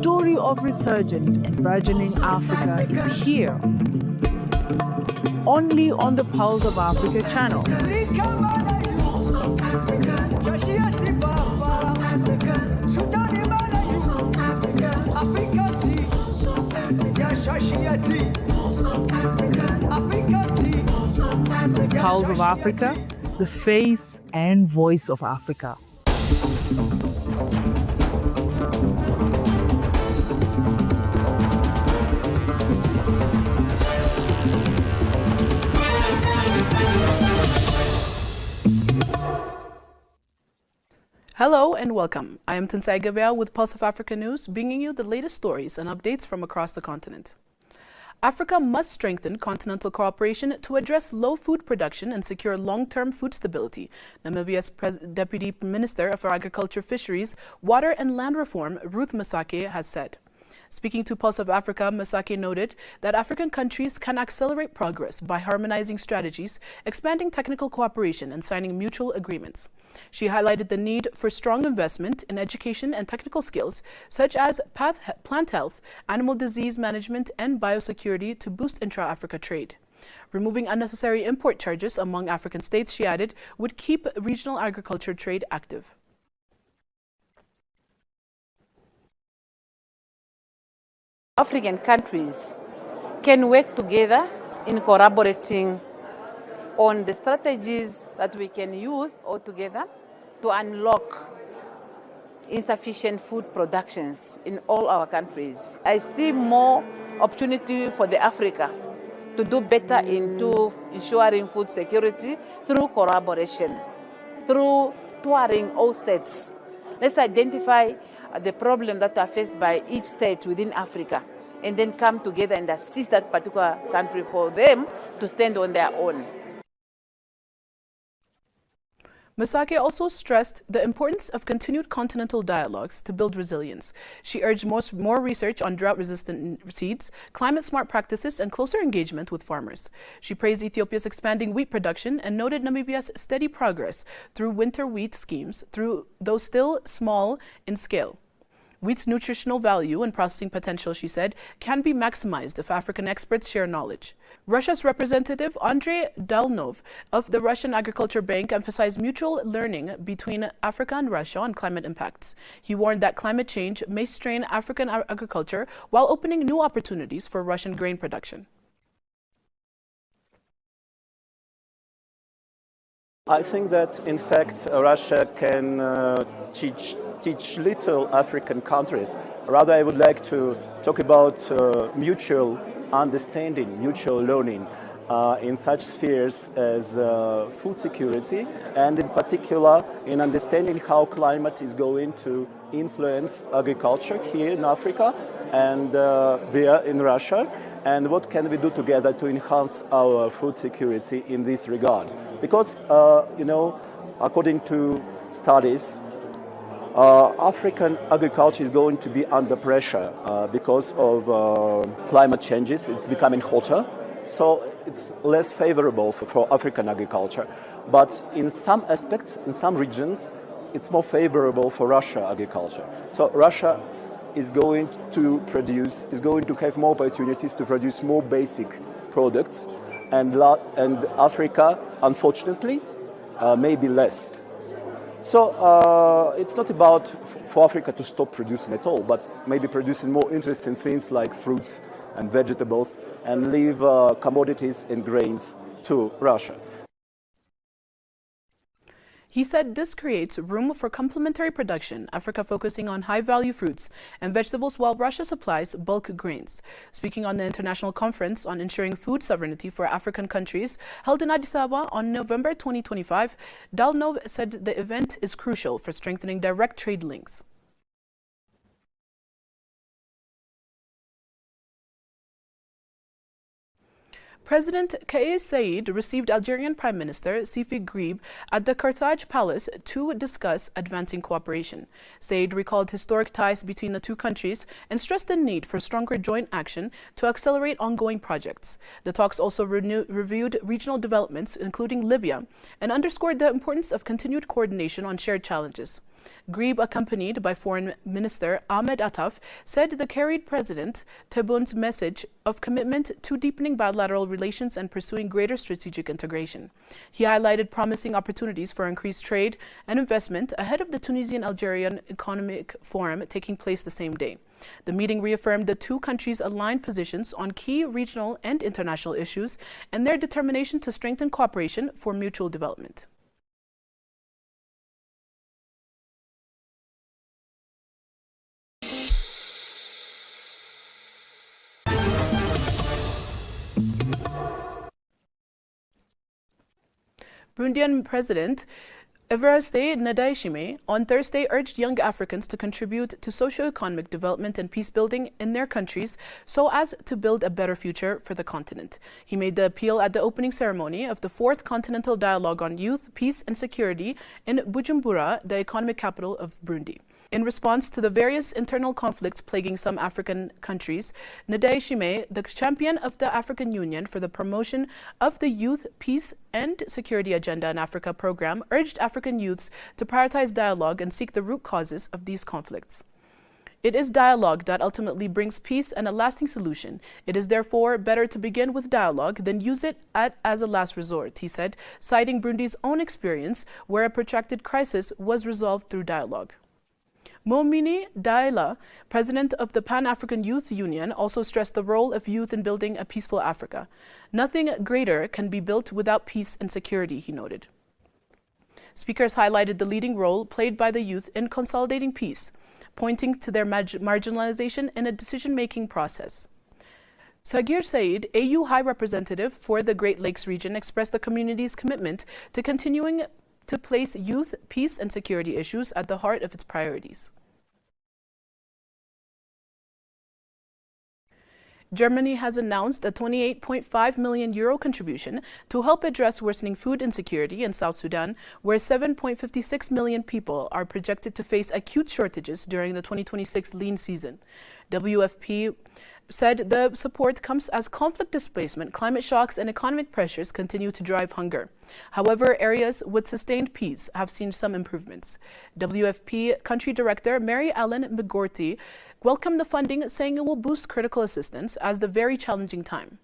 story of resurgent and burgeoning Africa is here, only on the Pulse of Africa channel. Pulse of Africa, the face and voice of Africa. Hello and welcome. I am Tinsai Gabriel with Pulse of Africa News, bringing you the latest stories and updates from across the continent. Africa must strengthen continental cooperation to address low food production and secure long-term food stability, Namibia's Deputy Minister for Agriculture, Fisheries, Water and Land Reform, Ruth Masake, has said. Speaking to Pulse of Africa, Masake noted that African countries can accelerate progress by harmonizing strategies, expanding technical cooperation, and signing mutual agreements. She highlighted the need for strong investment in education and technical skills, such as plant health, animal disease management, and biosecurity to boost intra-Africa trade. Removing unnecessary import charges among African states, she added, would keep regional agriculture trade active. African countries can work together in collaborating on the strategies that we can use all together to unlock insufficient food productions in all our countries. I see more opportunity for the Africa to do better into ensuring food security through collaboration, through touring all states. Let's identify the problem that are faced by each state within Africa, and then come together and assist that particular country for them to stand on their own. Masake also stressed the importance of continued continental dialogues to build resilience. She urged more research on drought-resistant seeds, climate-smart practices, and closer engagement with farmers. She praised Ethiopia's expanding wheat production and noted Namibia's steady progress through winter wheat schemes, though still small in scale. Wheat's nutritional value and processing potential, she said, can be maximized if African experts share knowledge. Russia's representative Andrei Dalnov of the Russian Agriculture Bank emphasized mutual learning between Africa and Russia on climate impacts. He warned that climate change may strain African agriculture while opening new opportunities for Russian grain production. I think that, in fact, Russia can teach little African countries. Rather, I would like to talk about mutual understanding, mutual learning in such spheres as food security, and in particular in understanding how climate is going to influence agriculture here in Africa and there in Russia, and what can we do together to enhance our food security in this regard. Because, according to studies, African agriculture is going to be under pressure because of climate changes. It's becoming hotter, so it's less favorable for African agriculture. But in some aspects, in some regions, it's more favorable for Russia agriculture. So Russia is going to have more opportunities to produce more basic products, and Africa, unfortunately, maybe less. So it's not about for Africa to stop producing at all, but maybe producing more interesting things like fruits and vegetables, and leave commodities and grains to Russia. He said this creates room for complementary production, Africa focusing on high-value fruits and vegetables while Russia supplies bulk grains. Speaking on the international conference on ensuring food sovereignty for African countries held in Addis Ababa on November 2025, Dalnov said the event is crucial for strengthening direct trade links. President Kais Saied received Algerian Prime Minister Sifi Grib at the Carthage Palace to discuss advancing cooperation. Saied recalled historic ties between the two countries and stressed the need for stronger joint action to accelerate ongoing projects. The talks also reviewed regional developments, including Libya, and underscored the importance of continued coordination on shared challenges. Grieb, accompanied by Foreign Minister Ahmed Attaf, said the carried President Tebboun's message of commitment to deepening bilateral relations and pursuing greater strategic integration. He highlighted promising opportunities for increased trade and investment ahead of the Tunisian-Algerian Economic Forum taking place the same day. The meeting reaffirmed the two countries' aligned positions on key regional and international issues and their determination to strengthen cooperation for mutual development. Burundian President Evariste Ndayishimiye on Thursday urged young Africans to contribute to socio-economic development and peace building in their countries so as to build a better future for the continent. He made the appeal at the opening ceremony of the 4th Continental Dialogue on Youth, Peace and Security in Bujumbura, the economic capital of Burundi. In response to the various internal conflicts plaguing some African countries, Ndayishimiye, the champion of the African Union for the promotion of the Youth, Peace and Security Agenda in Africa program, urged African youths to prioritize dialogue and seek the root causes of these conflicts. It is dialogue that ultimately brings peace and a lasting solution. It is therefore better to begin with dialogue than use it as a last resort, he said, citing Burundi's own experience where a protracted crisis was resolved through dialogue. Momini Daila, president of the Pan-African Youth Union, also stressed the role of youth in building a peaceful Africa. Nothing greater can be built without peace and security, he noted. Speakers highlighted the leading role played by the youth in consolidating peace, pointing to their marginalization in a decision-making process. Sagir Said, AU High Representative for the Great Lakes region, expressed the community's commitment to continuing to place youth, peace and security issues at the heart of its priorities. Germany has announced a €28.5 million contribution to help address worsening food insecurity in South Sudan, where 7.56 million people are projected to face acute shortages during the 2026 lean season. WFP said the support comes as conflict displacement, climate shocks, and economic pressures continue to drive hunger. However, areas with sustained peace have seen some improvements. WFP Country Director Mary Ellen McGorty welcomed the funding, saying it will boost critical assistance at the very challenging time.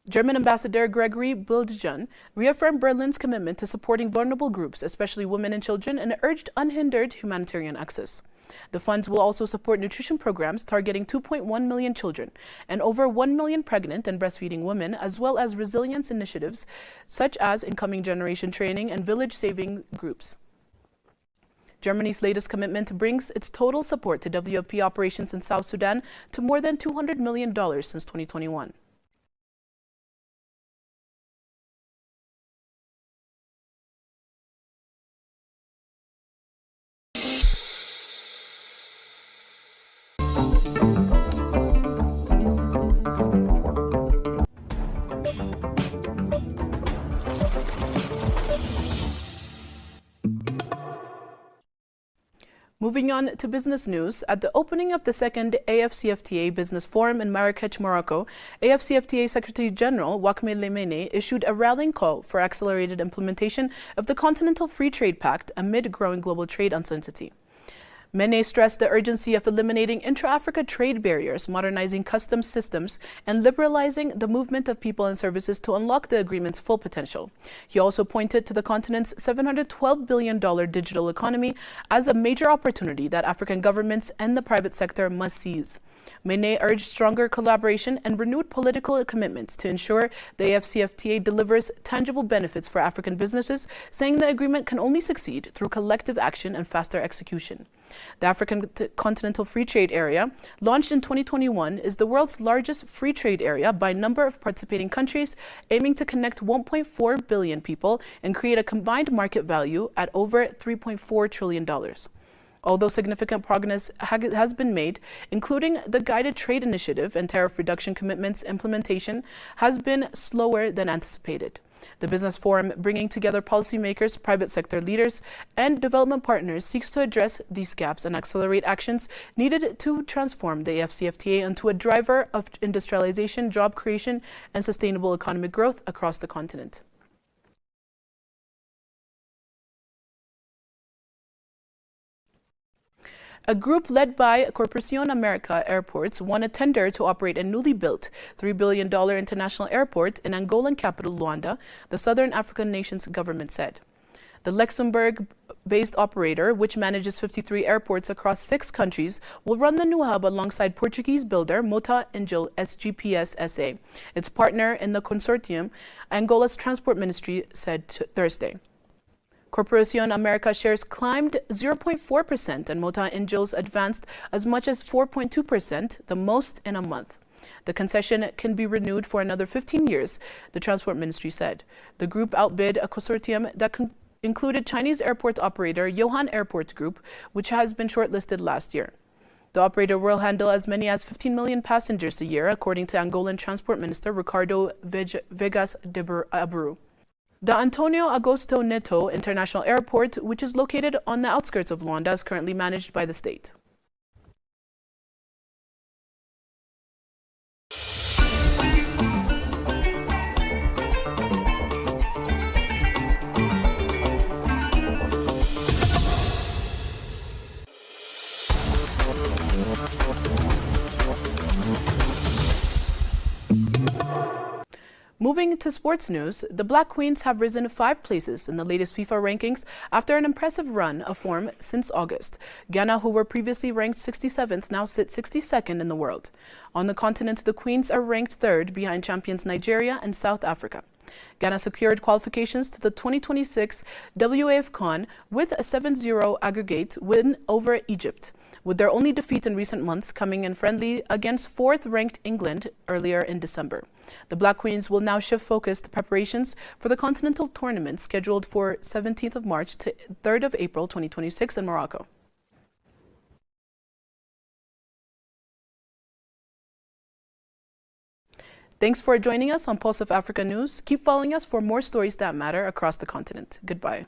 German Ambassador Gregory Bildjan reaffirmed Berlin's commitment to supporting vulnerable groups, especially women and children, and urged unhindered humanitarian access. The funds will also support nutrition programs targeting 2.1 million children and over 1 million pregnant and breastfeeding women, as well as resilience initiatives such as incoming generation training and village saving groups. Germany's latest commitment brings its total support to WFP operations in South Sudan to more than $200 million since 2021. Moving on to business news, at the opening of the second AFCFTA Business Forum in Marrakech, Morocco, AFCFTA Secretary General Wakme Lemene issued a rallying call for accelerated implementation of the Continental Free Trade Pact amid growing global trade uncertainty. Mene stressed the urgency of eliminating intra-Africa trade barriers, modernizing customs systems, and liberalizing the movement of people and services to unlock the agreement's full potential. He also pointed to the continent's $712 billion digital economy as a major opportunity that African governments and the private sector must seize. Mene urged stronger collaboration and renewed political commitments to ensure the AFCFTA delivers tangible benefits for African businesses, saying the agreement can only succeed through collective action and faster execution. The African Continental Free Trade Area, launched in 2021, is the world's largest free trade area by number of participating countries, aiming to connect 1.4 billion people and create a combined market value at over $3.4 trillion. Although significant progress has been made, including the guided trade initiative and tariff reduction commitments, implementation has been slower than anticipated. The Business Forum, bringing together policymakers, private sector leaders, and development partners, seeks to address these gaps and accelerate actions needed to transform the AFCFTA into a driver of industrialization, job creation, and sustainable economic growth across the continent. A group led by Corporacion America Airports won a tender to operate a newly built $3 billion international airport in Angolan capital Luanda, the southern African nation's government said. The Luxembourg-based operator, which manages 53 airports across 6 countries, will run the new hub alongside Portuguese builder Mota Engil SGPS SA. Its partner in the consortium, Angola's transport ministry, said Thursday. Corporacion America shares climbed 0.4% and Mota Engil's advanced as much as 4.2%, the most in a month. The concession can be renewed for another 15 years, the transport ministry said. The group outbid a consortium that included Chinese airport operator Johan Airport Group, which has been shortlisted last year. The operator will handle as many as 15 million passengers a year, according to Angolan Transport Minister Ricardo Vegas de Abreu. The Antonio Augusto Neto International Airport, which is located on the outskirts of Luanda, is currently managed by the state. Moving to sports news, the Black Queens have risen 5 places in the latest FIFA rankings after an impressive run of form since August. Ghana, who were previously ranked 67th, now sit 62nd in the world. On the continent, the Queens are ranked 3rd behind champions Nigeria and South Africa. Ghana secured qualifications to the 2026 WAFCON with a 7-0 aggregate win over Egypt, with their only defeat in recent months coming in friendly against 4th-ranked England earlier in December. The Black Queens will now shift focus to preparations for the continental tournament scheduled for 17th of March to 3rd of April 2026 in Morocco. Thanks for joining us on Pulse of Africa News. Keep following us for more stories that matter across the continent. Goodbye.